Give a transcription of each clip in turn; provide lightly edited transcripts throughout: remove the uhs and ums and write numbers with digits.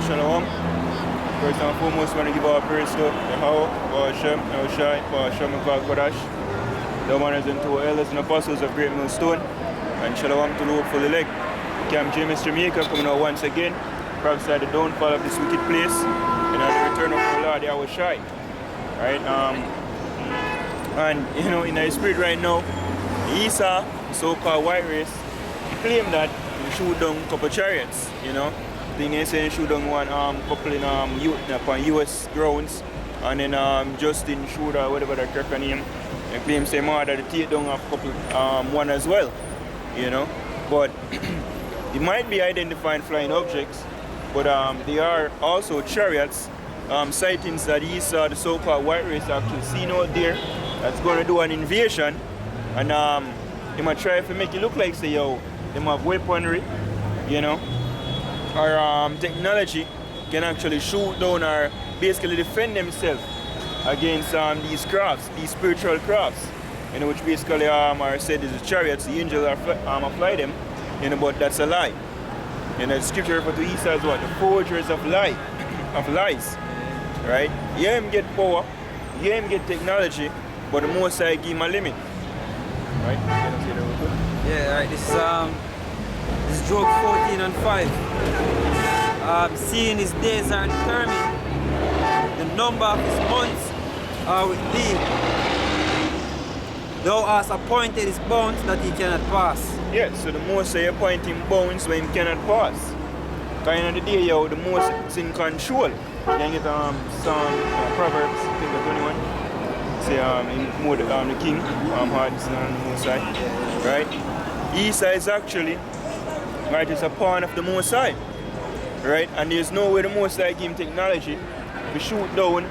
Shalom. First and foremost, I want to give our praise to Yahweh, Hashem, Yahushai, Hashem, Kodash, the honors and two elders and apostles of Great Millstone, and Shalom to the hopeful elect. Camp James, Jamaica, coming out once again, prophesy the downfall of this wicked place, and the return of our Lord Yahushai. Right? And you know, in our spirit right now, Esau, so-called white race, claim that he shoot down a couple chariots, you know. Then they say he shoot down one couple in upon US grounds, and then Justin shoot or whatever the character name, and claim say more that they take down a couple one as well, you know. But it might be identifying flying objects, but they are also chariots, sightings that Esau, the so-called white race, actually seen out there that's going to do an invasion, and they might try to make it look like say yo, they have weaponry, you know, or technology can actually shoot down or basically defend themselves against these crafts, these spiritual crafts, you know, which basically are said is the chariots, the angels are fly them, you know, but that's a lie. You know, the scripture refer to Esau as what? The forgers of lies, right? Yeah, him get power, yeah, him get technology, but the Most High give him a limit, right? Yeah, right. This is Job 14:5. Seeing his days are determined, the number of his months are with thee. Thou hast appointed his bounds that he cannot pass. Yeah, so the Most High appointing bounds when he cannot pass. Because in the day, yo, the Most is in control. You can get some Proverbs, I think 21. Say in mode the king, hearts and the Most High, right? Esau is actually, right, it's a pawn of the Most High, right? And there's no way the Most High give him technology to shoot down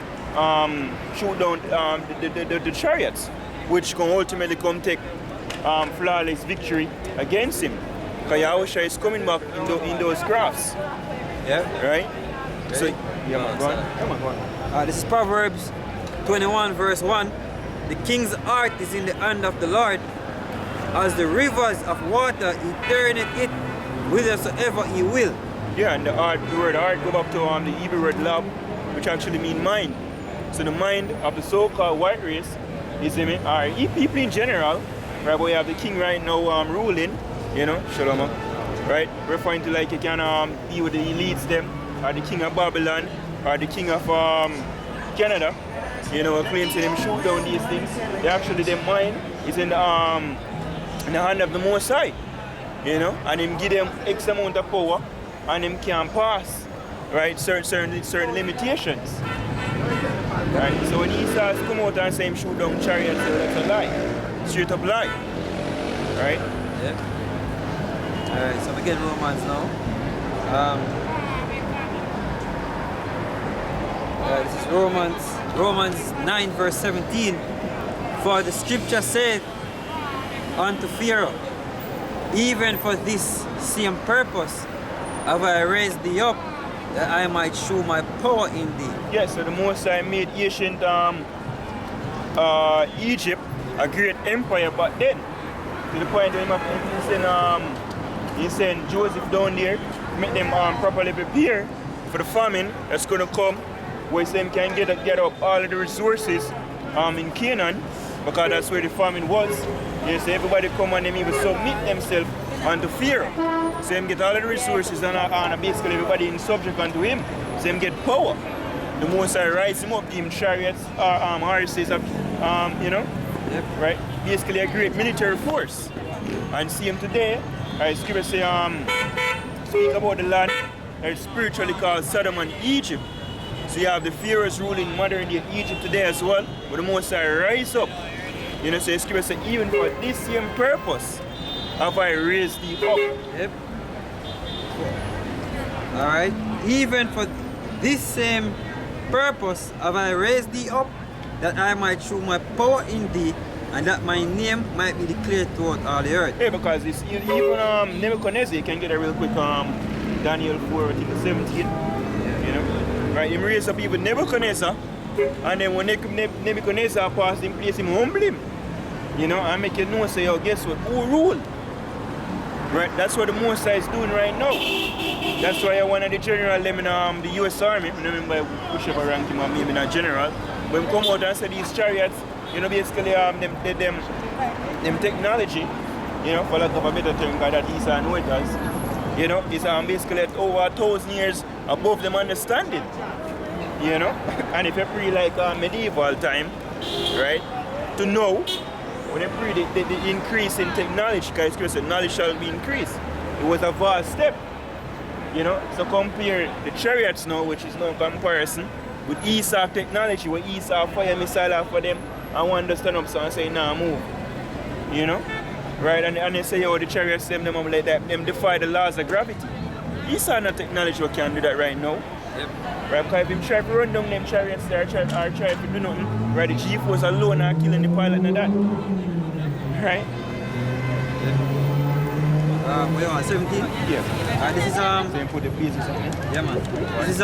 the chariots, which can ultimately come take flawless victory against him. Because Yahushua is coming back in those crafts. Yeah. Right? Okay. So, yeah, man, go on. Come on, go on. This is Proverbs 21 verse 1. The king's heart is in the hand of the Lord. As the rivers of water, he turneth it whithersoever he will. Yeah, and the word heart go back to the Hebrew word lab, which actually means mind. So the mind of the so-called white race is people in general, right? But we have the king right now ruling, you know, Shalom, right? Referring to like you can be with the elites them, or the king of Babylon, or the king of Canada, you know, claims to them shoot down these things. They actually, their mind is in the hand of the Most High, you know, and him give them X amount of power, and him can pass, right, certain limitations. Right? So when Esau come out and say him shoot down chariots, that's a lie. Straight up lie. Right? Yeah. Alright, so we get Romans now. This is Romans 9 verse 17. For the scripture said unto Pharaoh, even for this same purpose have I raised thee up, that I might show my power in thee. Yes, so the Most High made ancient Egypt a great empire back then. To the point where he sent Joseph down there, make them properly prepare for the famine that's going to come, where them can get up all of the resources in Canaan, because that's where the famine was. Yes, so everybody come and them even submit themselves unto Pharaoh. So him get all of the resources and basically everybody in subject unto him. So him get power. The Most High rise him up, give him chariots, horses, you know, Yep. right? Basically a great military force. And see him today, scripture say, speak about the land that is spiritually called Sodom and Egypt. So you have the pharaohs ruling modern day Egypt today as well, but the Most High rise up. You know, so scripture say, even for this same purpose have I raised thee up. Yep. Alright. Even for this same purpose have I raised thee up, that I might show my power in thee, and that my name might be declared throughout all the earth. Yeah, because it's even Nebuchadnezzar, you can get a real quick Daniel 4, I think 17. You know? Right, him raise up even Nebuchadnezzar, and then when Nebuchadnezzar passed him place, him humble him. You know, and make you know, say, oh, guess what? Who rule? Right, that's what the Most High is doing right now. That's why one of the general them in the US Army, I remember whichever rank him or maybe not general, when come out and say these chariots, you know, basically them technology, you know, for lack of a better term, because that is know it as, you know, is basically over 1,000 years above them understanding. You know? And if you pre like medieval time, right, to know, when you pre the increase in technology, because Christ said knowledge shall be increased. It was a vast step. You know? So compare the chariots now, which is no comparison, with Esau technology, where Esau fire missile off for them, and one just stand up so and say, nah, move. You know? Right? And they say, yo, the chariots them like that, them defy the laws of gravity. Esau not technology what can do that right now. Yep. Right, because if him try to run down them chariots there, or try to do nothing, right, the G-force alone are killing the pilot and that. Right? Wait on 17? Yeah. This is So you put the pieces on it? yeah man. This is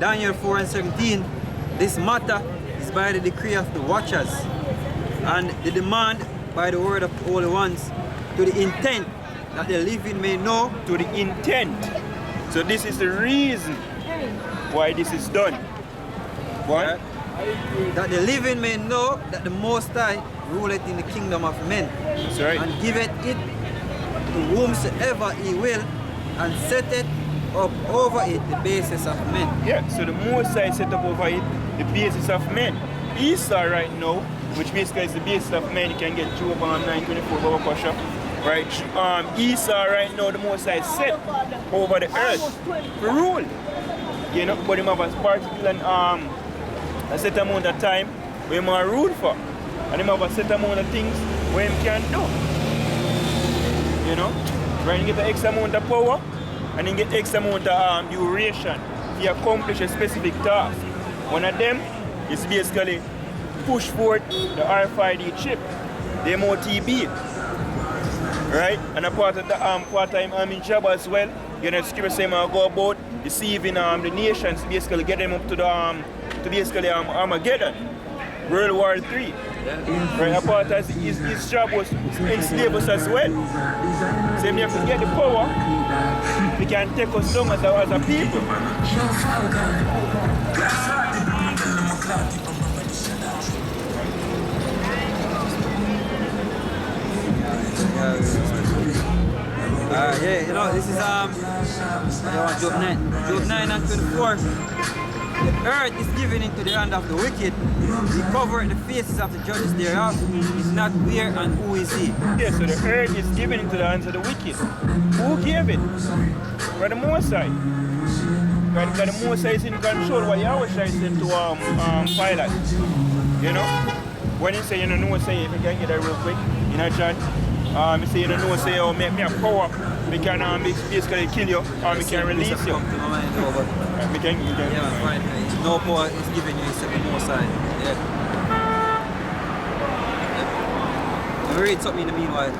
Daniel 4 and 17. This matter is by the decree of the watchers and the demand by the word of the holy ones to the intent that the living may know. To the intent. So this is the reason why this is done. What? That the living may know that the Most High ruleth in the kingdom of men. That's right. And giveth it to whomsoever he will, and setteth up over it the basis of men. Yeah, so the Most High set up over it the basis of men. Esau right now, which basically is the basis of men, you can get Job 9:24 Baba Pasha. Right? Esau right now, the Most High set over the earth for rule. You know, but him have a particular a set amount of time where him are rule for. And him have a set amount of things where him can do. You know? Right, you get the X amount of power and then get X amount of duration to accomplish a specific task. One of them is basically push forward the RFID chip, the MOTB. Right? And a part of the part-time army job as well. You know, security say go about deceiving the nations, basically get them up to the to basically Armageddon, World War III. Yeah. Right? A part of his job was to enslave us as well. So if you have to get the power, we can take us down as a people. Yeah, you know, this is Job 9. Job 9 and 24. The earth is given into the hand of the wicked. He covered the faces of the judges thereof. Is not where and who is he? Yeah, so the earth is given into the hands of the wicked. Who gave it? By the Most High. Right, because the Most High is in control. What Yahweh is sent to pilot. You know? When you say, you know, say, if you can get that real quick, you know, chat. You say, you know, say, oh, make me a power. We can basically kill you, or we can release you. We can. Yeah, fine. No power is given you except the Most High. Yeah. Let me read something in the meanwhile.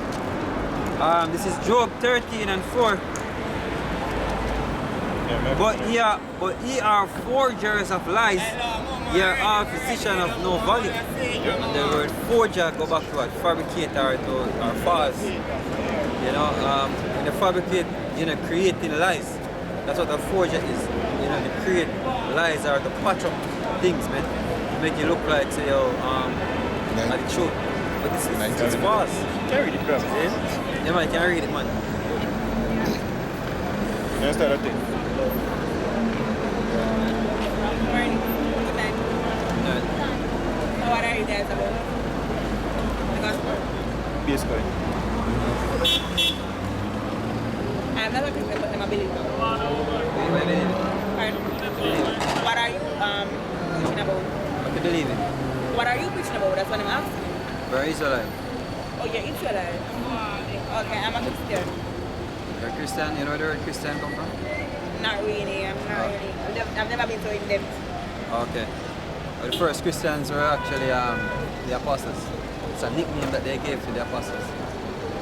This is Job 13 and 4. Yeah, but ye are forgers of lies. Ye are all physician of no value. Yeah. The word forger go back to what? Fabricator or false. You know, when they fabricate, you know, creating lies. That's what a forger is. You know, they create lies or to patch up things, man. To make it look like, say, like the truth. But this is it's false. You can read it, bro. Yeah, man, you can read it, man. Let's start that thing. What are you guys about? The gospel? Basically. I'm not a Christian, but I'm a believer. Pardon? What are you preaching about? What you believe in? What are you preaching about? That's what I'm asking. We're Israelite. Oh, you're Israelite? Okay, I'm a Christian. You're a Christian? You know where the word Christian come from? Not really, I'm not really. I've never been so in depth. Okay. Well, the first Christians were actually the apostles. It's a nickname that they gave to the apostles.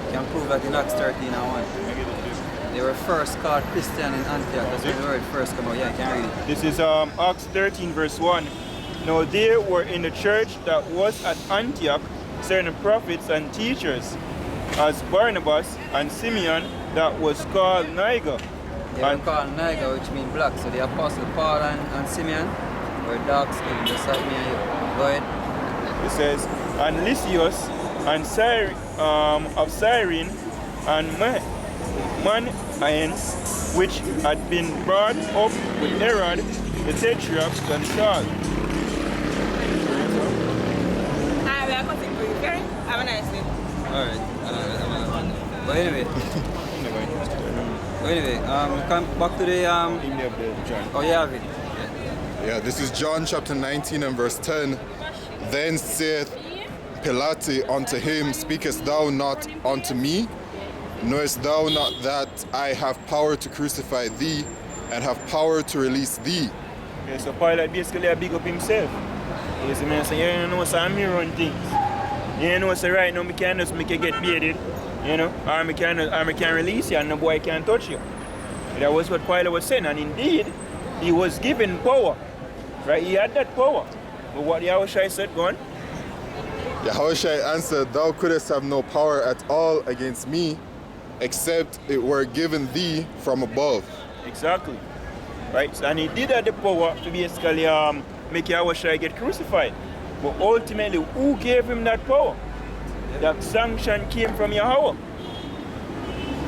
You can prove that in Acts 13 and 1. They were first called Christian in Antioch. That's when the word first came out. Yeah, you can read it. This is Acts 13 verse 1. Now there were in the church that was at Antioch certain prophets and teachers, as Barnabas and Simeon that was called Niger. They were called Niger, which means black. So the Apostle Paul and Simeon were dark skinned, just like me and you. Go ahead. It says, and Lysias and of Cyrene and Manaens, which had been brought up with Herod the Tetrarch and Saul. Hi, we are cutting for you, okay? Have a nice day. Alright. But anyway. Come back to the Oh, you have it. Yeah, this is John chapter 19 and verse 10. Then saith Pilate unto him, Speakest thou not unto me? Knowest thou not that I have power to crucify thee and have power to release thee? Okay, so Pilate basically a big up himself. You see me say, you know, so I'm here run things. You know, so right now, I can just make you get bearded, you know, or I can release you and no boy can touch you. That was what Pilate was saying, and indeed, he was given power, right? He had that power. But what Yahushua said, go on. Yahushua answered, Thou couldst have no power at all against me, except it were given thee from above. Exactly. Right? So, and he did have the power to basically make Yahushua get crucified. But ultimately, who gave him that power? That sanction came from Yahweh.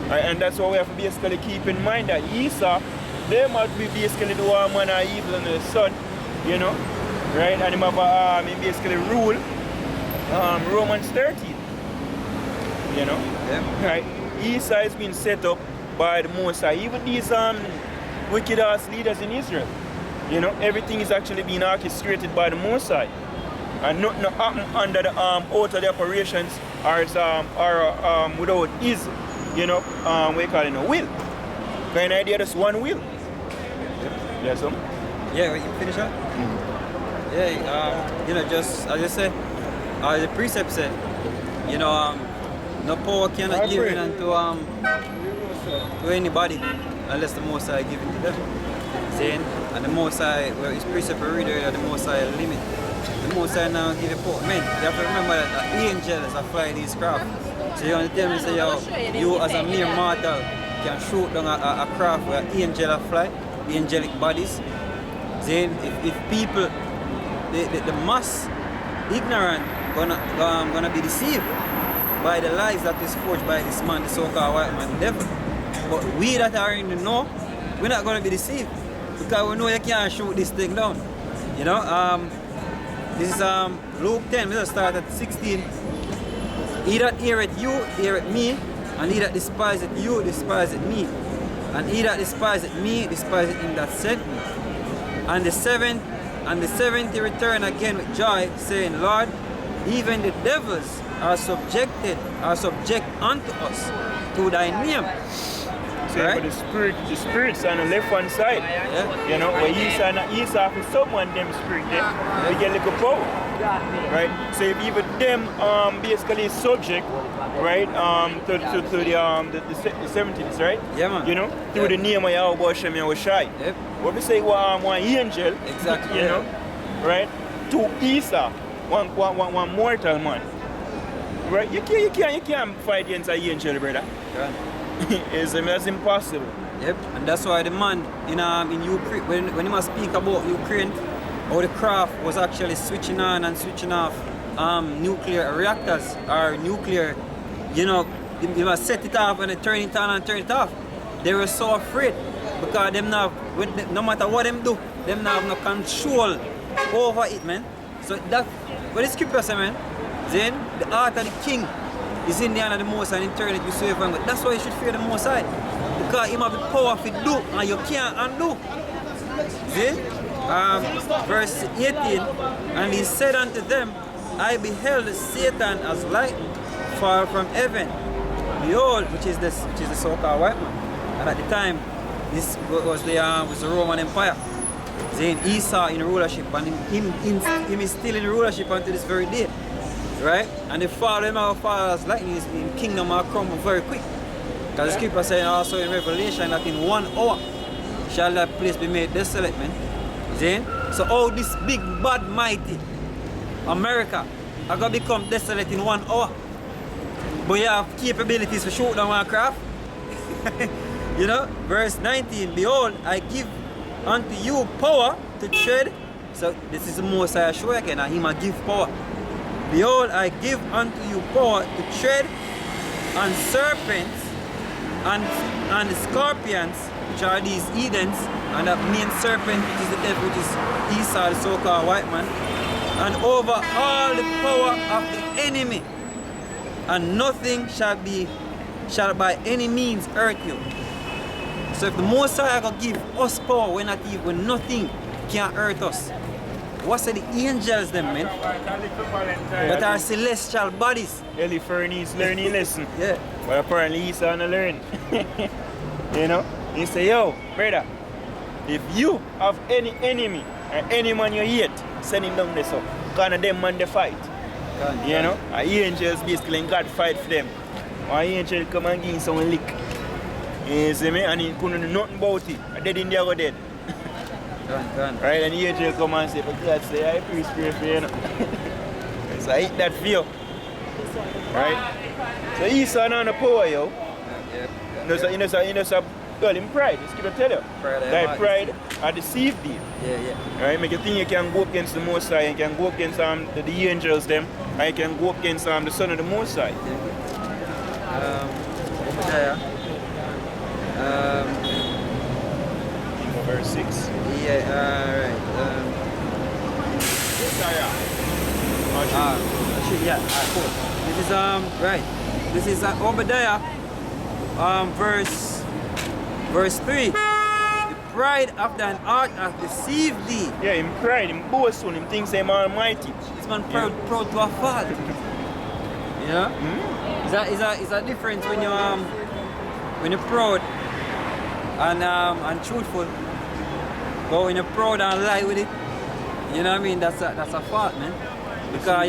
Right? And that's what we have to basically keep in mind, that Esau, they must be basically the one man of evil and the son, you know? Right? And he basically rule Romans 13. You know? Yeah. Right? Esau has been set up by the Most High. Even these wicked ass leaders in Israel. You know, everything is actually being orchestrated by the Most High. And nothing happen under the out of the operations or without his, you know, what you call it, a will. Kind of idea, just one will. Yes, sir. Yeah, you finish up? Yeah, you know, just as I say, the precept said, you know, no power cannot give in unto anybody unless the Most High give it to them. Saying, and the Most High, well, his precept reader, the Most High limit. The Most High now give it power. Man, you have to remember that angels are flying these craft. So you want to tell me, say, yo, you as a mere mortal can shoot down a craft where angels fly, the angelic bodies. Then if people, the mass ignorant gonna be deceived by the lies that is forged by this man, the so-called white man, the devil. But we that are in the know, we're not gonna be deceived because we know you can't shoot this thing down. You know, this is Luke 10. We just start at 16. He that heareth you, heareth me, and he that despiseth you, despiseth me. And he that despiseth me, despiseth him that sent me. And the 70 return again with joy, saying, Lord, even the devils are subject unto us to thy name. So right? The spirits on the left hand side. Yeah. You know, where Esau is someone them spirit there, they get little power. Right? So if even them basically subject, right, to the 70s, right? Yeah, man. You know, through the name of Yahweh Shem Yahushai. Yep. What we say one angel, Exactly. you know, right? To Esau, one mortal man. Right? You can't fight against an angel, brother. Yeah. That's impossible. Yep, and that's why the man in Ukraine, when he must speak about Ukraine, how the craft was actually switching on and switching off nuclear reactors or nuclear, you know, they must set it off and then turn it on and turn it off. They were so afraid because them now, no matter what them do, them now have no control over it, man. So that, what the scripture say, man, then the heart of the king is in the hand of the Most High and in turn it you save him. That's why you should fear the Most High. Because he have the power to do and you can't undo. See? Verse 18, and he said unto them, I beheld Satan as lightning fall from heaven. Behold, which is the so-called white man. And at the time, this was the Roman Empire. Then Esau in rulership, and him is still in rulership until this very day. Right? And the fall of our fathers lightning is in kingdom will crumble very quick. Because the scripture saying also in Revelation that in 1 hour shall that place be made desolate, man. Then, so all this big, bad, mighty America are going to become desolate in 1 hour. But you have capabilities to shoot down one craft. You know, verse 19, behold, I give unto you power to tread. So this is the Most High show again, and him a give power. Behold, I give unto you power to tread on serpents and the scorpions, which are these Edens, and that main serpent, which is the devil, which is Esau, the so-called white man, and over all the power of the enemy, and nothing shall by any means hurt you. So if the Most High gonna give us power when nothing can hurt us, what's the angels them, man? That are celestial bodies. Eliphurnies learning lesson. Yeah. But apparently he's on to learn. You know? He say, yo, brother, if you have any enemy or any man you hate, send him down there so. Because of them man they fight. You know? And angels basically God fight for them. Or angel come and give him some lick. You see me? And he couldn't do nothing about it. And dead in there go dead. Done. Right? And the angel come and say, but God say, I pray for you, you know. So I hit that for you. Right? So Esau not the power, yo. You know, well, in pride, it's going to tell you. That pride are deceived you. Yeah. Right? Make you think you can go against the Most High, you can go against the angels them, and you can go against the Son of the Most High. Obadiah. Verse 6. Yeah, alright. Cool. This is right. This is Obadiah, verse 3. The pride of thine heart hath deceived thee. Yeah, in pride, in boast on him thinks him almighty. This man proud to a fault. You know? Is that difference when you're proud and truthful, but when you're proud and lie with it, you know what I mean? That's a fault, man. Because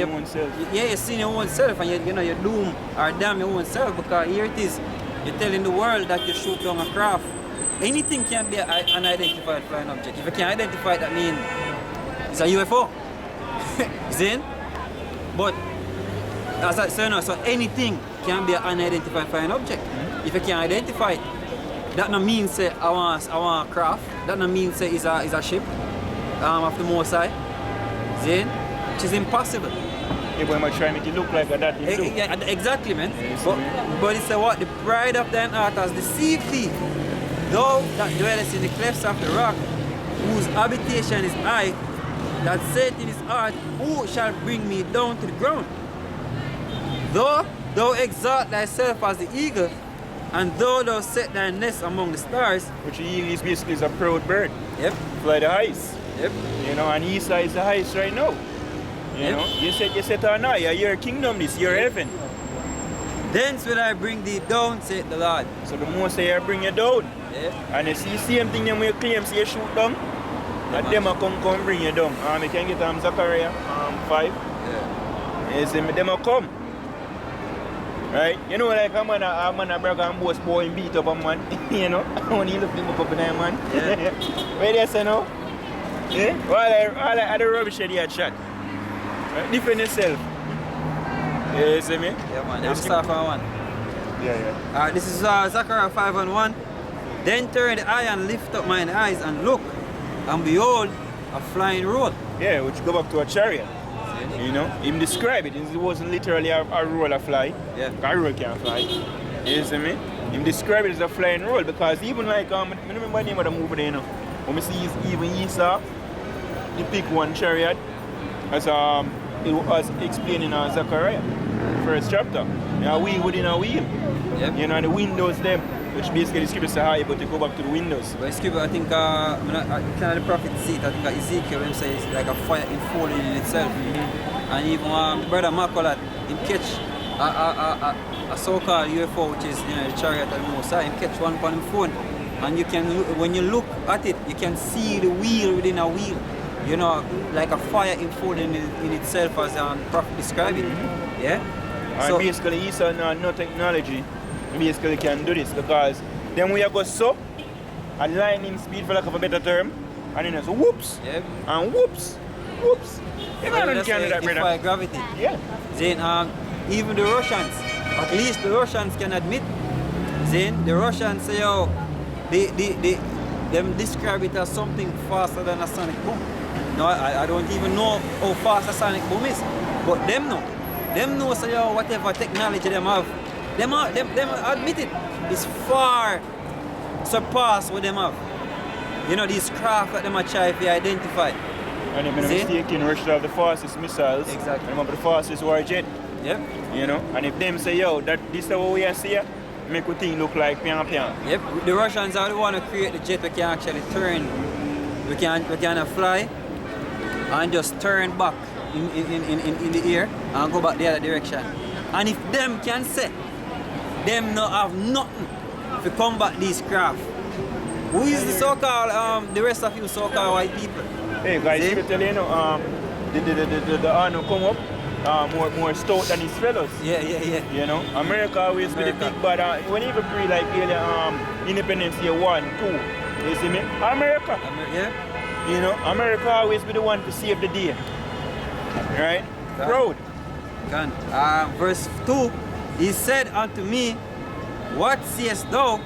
you're seeing your own self, and you doom or damn your own self, because here it is, you're telling the world that you shoot down a craft. Anything can be an unidentified flying object. If you can identify it, that means it's a UFO. See? But as I say, so anything can be an unidentified flying object. If you can identify it, that no means say I want a craft. That no means say is a ship of the Most High. See? Which is impossible. Yeah, but I'm trying to make it look like that. Yeah, exactly, man. But it's what the pride of thine heart has deceived thee. Thou that dwellest in the clefts of the rock, whose habitation is high, that saith in his heart, who shall bring me down to the ground? Though thou exalt thyself as the eagle, and though thou set thy nest among the stars. Which the eagle is basically a proud bird. Yep. Fly the highest. Yep. You know, and Esau is the highest right now. You know, you set on high, your kingdom this, your heaven. Thence will I bring thee down, saith the Lord. So the Most High bring you down. Yeah. And you see the same thing them when you claim say you shoot down, and them will come bring you down. You can get Zechariah 5. Yeah. You see me, them will come. Right? You know, like a man a brag and boast boy and beat up a man. You know? When he look him up in there, man. Yeah. Where they say now? Yeah? All the rubbish that he had shot. Right? Defend yourself. You see me? Yeah, man. I'm start from 1. Yeah. This is Zechariah 5:1. Then turned I and lift up mine eyes and look, and behold, a flying roll. Yeah, which go back to a chariot. You know, him describe it. It wasn't literally a roll of fly. Yeah. A roll can't fly. You see me? Him describe it as a flying roll because even like I remember the name of the movie there, you know. When we see even Esau, he pick one chariot as it was explaining in Zechariah, first chapter. A wheel within a wheel. Yep. You know, and the windows them, which basically the scripture say high, but they go back to the windows. But scripture, I think, kind of the prophet see it. I think Ezekiel him say it's like a fire unfolding in itself. And even brother Makolat, him catch a so-called UFO, which is the chariot of the Most High. Him catch one on him phone, and you can when you look at it, you can see the wheel within a wheel. You know, like a fire unfolding in itself, as the prophet described it. Yeah. And so basically, Esau no technology. Basically can do this because then we are go so at lightning speed, for lack of a better term, and then it's whoops, yep. And whoops. Everyone can do that, brother. Defy gravity. Yeah. Then even the Russians, at least the Russians can admit, Then the Russians say, yo, them describe it as something faster than a sonic boom. No, I don't even know how fast a sonic boom is. But them know. Them know, so yo, whatever technology them have, them admit it. It's far surpass what them have. You know, these craft that them are trying to identify. And if I'm not mistaken, Russia have the fastest missiles. Exactly. And remember the fastest war jet. Yep. You know, and if them say, yo, that this is what we are seeing, make the thing look like pian pian. Yep. The Russians are the one who create the jet we can actually turn. We can fly and just turn back in the air and go back the other direction. And if them can say, them not have nothing to combat these craft. Who is the so-called, the rest of you so-called white people? Hey guys, if you tell you, the honor come up more stout than his fellows. Yeah. You know, America always be the big bad. When even pre like Independence Day 1, 2, you see me? America. Yeah. You know, America always be the one to save the day. Right? Proud. Verse 2, he said unto me, what seest thou?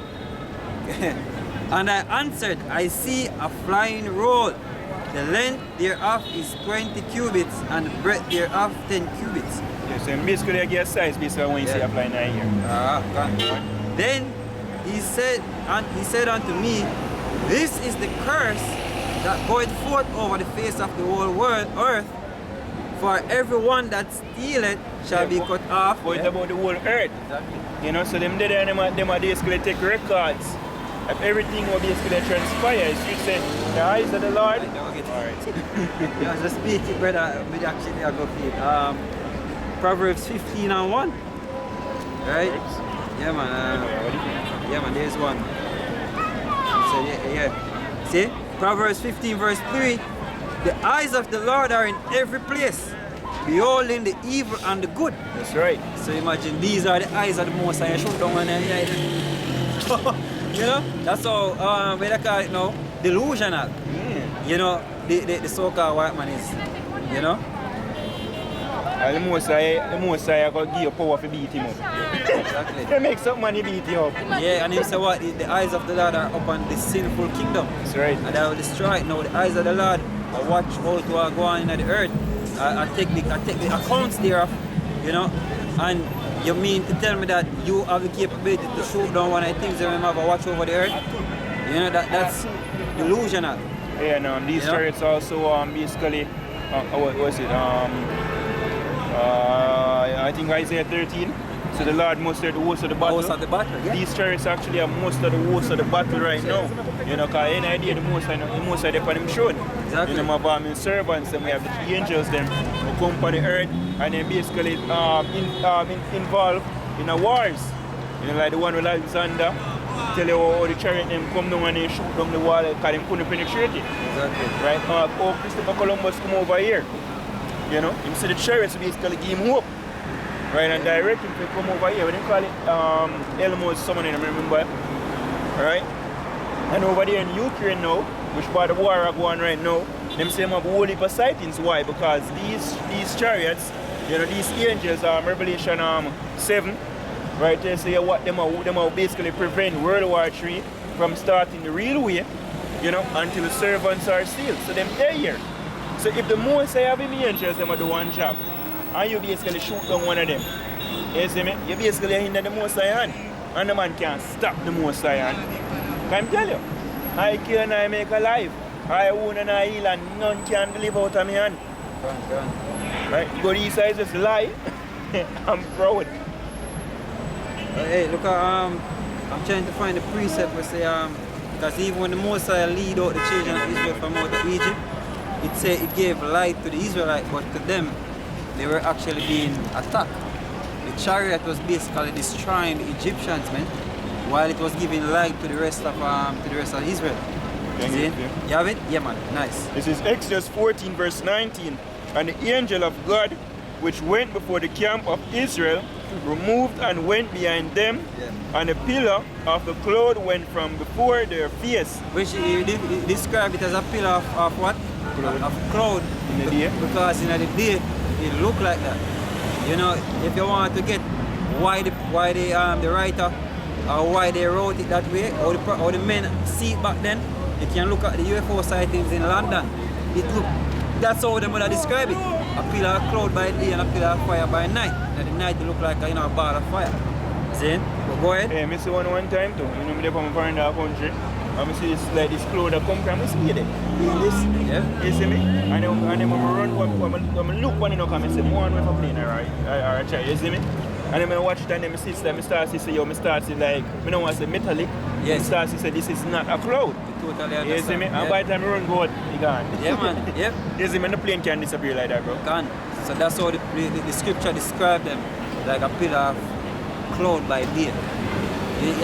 And I answered, I see a flying roll. The length thereof is 20 cubits, and the breadth thereof 10 cubits. Yes, and basically I get size based on when you see a flying eye here. Then he said unto me, this is the curse that goeth forth over the face of the whole world, earth, for everyone that stealeth shall be cut off. But it's about the whole earth. Exactly. You know, so them there them are basically take records of everything will basically transpires. You say the eyes of the Lord. Alright. Yeah, just speak it, brother. We actually are go feed. Proverbs 15 and 1. Right? Yeah man. Yeah man, there's one. So yeah. See? Proverbs 15 verse 3. The eyes of the Lord are in every place, beholding the evil and the good. That's right. So imagine these are the eyes of the Most High. Shoot down on them. You know? That's how we call it now, delusional. You know, the so-called white man is. You know? And the Most High going to give you power to beat him up. Exactly. They make some money beat you up. Yeah, and he said what? The eyes of the Lord are upon the sinful kingdom. That's right. And I will destroy it. Now the eyes of the Lord are watch how to go on in the earth. I take the accounts thereof, you know. And you mean to tell me that you have the capability to shoot down one of the things that we have a watch over the earth? You know, that's delusional. Yeah, and these chariots also basically, what was it? I think Isaiah 13. So the Lord mustered the host of the battle. Host of the battle, yeah. These chariots actually are most of the host of the battle right now. You know, because any idea the most of them on him throne. Exactly. You know, my army servants, and we have the angels them who come on the earth and then basically involved in the wars. You know, like the one with Alexander, tell you how the chariot them come down and they shoot down the wall because they couldn't penetrate it. Exactly. Right? How Christopher Columbus come over here. You know, him see the chariots basically give him hope. Right, and direct him to come over here. When they call it Elmo's summoning, I remember. Right? And over there in Ukraine now, which part of the war are going right now, them say have whole heap of sightings. Why? Because these chariots, you know, these angels are Revelation 7, right? They say what them are basically prevent World War III from starting the real way, you know, until the servants are sealed. So them they're here. So if the most I have angels, them are do one job. And you basically shoot down one of them. You see me? You basically hinder the Most High hand. And the man can't stop the Most High hand. Can I tell you? I kill and I make alive. I wound and I heal and none can live out of my hand. Go on. Right? Go to these guys just lie. I'm proud. Hey, look, I'm trying to find the precept where say, because even when the Most High lead out the children of Israel from out of Egypt, it said it gave light to the Israelites, but to them, they were actually being attacked. The chariot was basically destroying the Egyptians, man, while it was giving light to the rest of Israel. See? You have it? Yeah, man. Nice. This is Exodus 14 verse 19. And the angel of God, which went before the camp of Israel, removed and went behind them, and the pillar of the cloud went from before their face. Which you describe it as a pillar of what? Of cloud. In the day? Because in the day, it looked like that. You know, if you want to get why the writer or why they wrote it that way, or the men see it back then. You can look at the UFO sightings in London. That's how they would have described it. A pillar of cloud by day and a pillar of fire by night. And the night it look like a ball of fire. See? But go ahead. Hey, I see one time too. You know, I come from the country. I see this like this cloud that come from. I see it. This. Yeah. You see me? And then when I run, when I look when I come, I say, "One way for plane, alright, or try." You see me? And then I watch it and then I see, I start to say, yo, I start to like, I don't want to say metallic. Yes. I start to say, this is not a cloud. Totally understand. You see me? Yeah. And by the time I run go out, you gone. Yeah, man. Yep. You see me? The plane can disappear like that, bro. Gone. So that's how the scripture described them, like a pillar of cloud by day.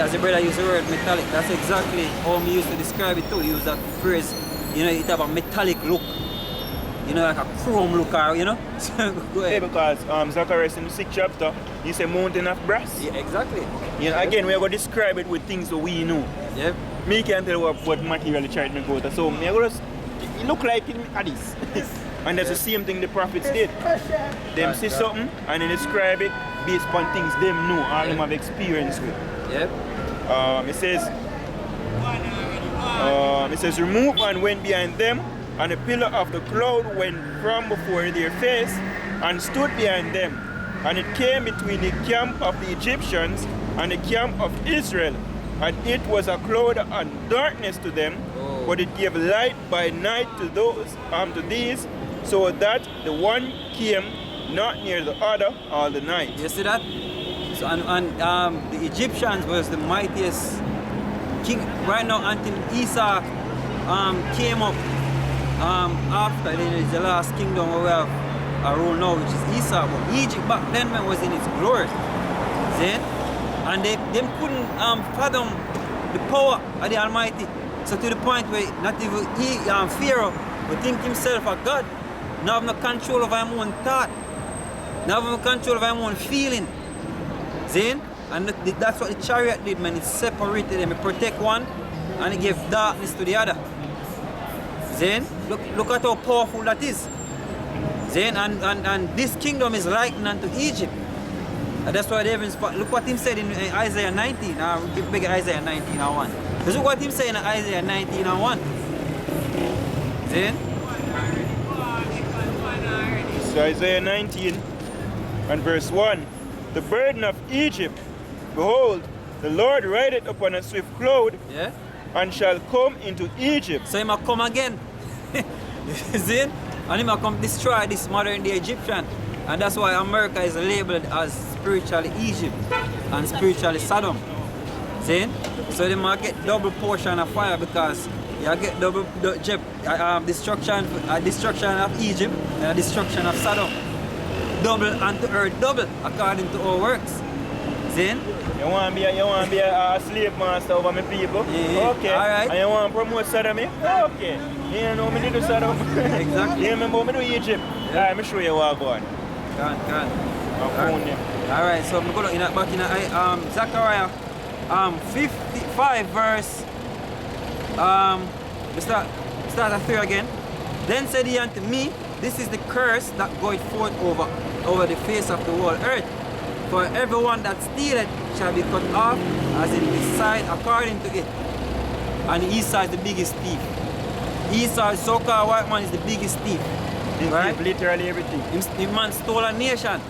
As the brother used the word metallic, that's exactly how we used to describe it too. He used that phrase, you know, it have a metallic look. You know, like a chrome look, you know? So go ahead. Yeah, because Zacharias in the 6th chapter, he said mountain of brass. Yeah, exactly. You know, again, we're going to describe it with things that we know. Yep. Me can't tell what material the church may go to. So, me go just, it look like it at this. And that's the same thing the prophets did. Them see something and then describe it based upon things them know or them have experience with. Yep. It says, remove and went behind them, and the pillar of the cloud went from before their face and stood behind them. And it came between the camp of the Egyptians and the camp of Israel. And it was a cloud and darkness to them, but it gave light by night to these, so that the one came not near the other all the night. You see that? So the Egyptians was the mightiest king right now until Esau came up after. Then it's the last kingdom where we have a rule now, which is Esau. But Egypt back then was in its glory. See? And they couldn't fathom the power of the Almighty. So to the point where not even Pharaoh would think himself a God. Now have no control over his own thought. Now have no control over his own feeling. See? And that's what the chariot did, man. It separated them. It protect one and it gave darkness to the other. See? Look at how powerful that is. See? And this kingdom is likened unto Egypt. And that's why David, look what him said in Isaiah 19. Big Isaiah 19 and 1. Because look what him said in Isaiah 19 and 1. See? So Isaiah 19 and verse 1. The burden of Egypt, behold, the Lord rideth upon a swift cloud, Yeah? and shall come into Egypt. So he might come again. See? And he might come destroy this modern day Egyptian. And that's why America is labeled as spiritually Egypt and spiritually Sodom. See? So they might get double portion of fire because you get double destruction of Egypt and destruction of Sodom. Double unto earth, double according to our works. See? You want to be a slave master over my people? Yeah. Okay. All right. And you want to promote Sodomy? Okay. You know me do Sodom. Exactly. You remember me do Egypt? Yeah. Let me show you what I go on. Alright, so I'm going back in Zechariah 55 verse we start at 3 again. Then said he unto me, this is the curse that goeth forth over the face of the whole earth. For everyone that stealeth shall be cut off as in his side according to it. And Esau is the biggest thief. Esau, so-called white man, is the biggest thief. Right? Literally everything. The man stole a nation.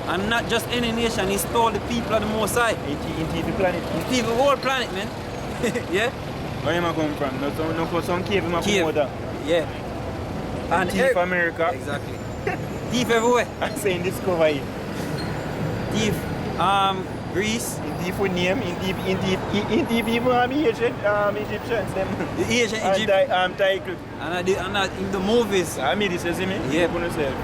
And not just any nation, he stole the people of the Most High. He thief the planet. He thief the whole planet, man. Yeah? Where am I come from? No, for some cave in my promoter. Yeah. And thief America. Exactly. Thief everywhere. I'm saying discover it. Thief Greece. In thief with name, in thief even Egyptians them. The Asian Egypt. Title. And in the movies. I mean this is me. Yeah. Put yourself.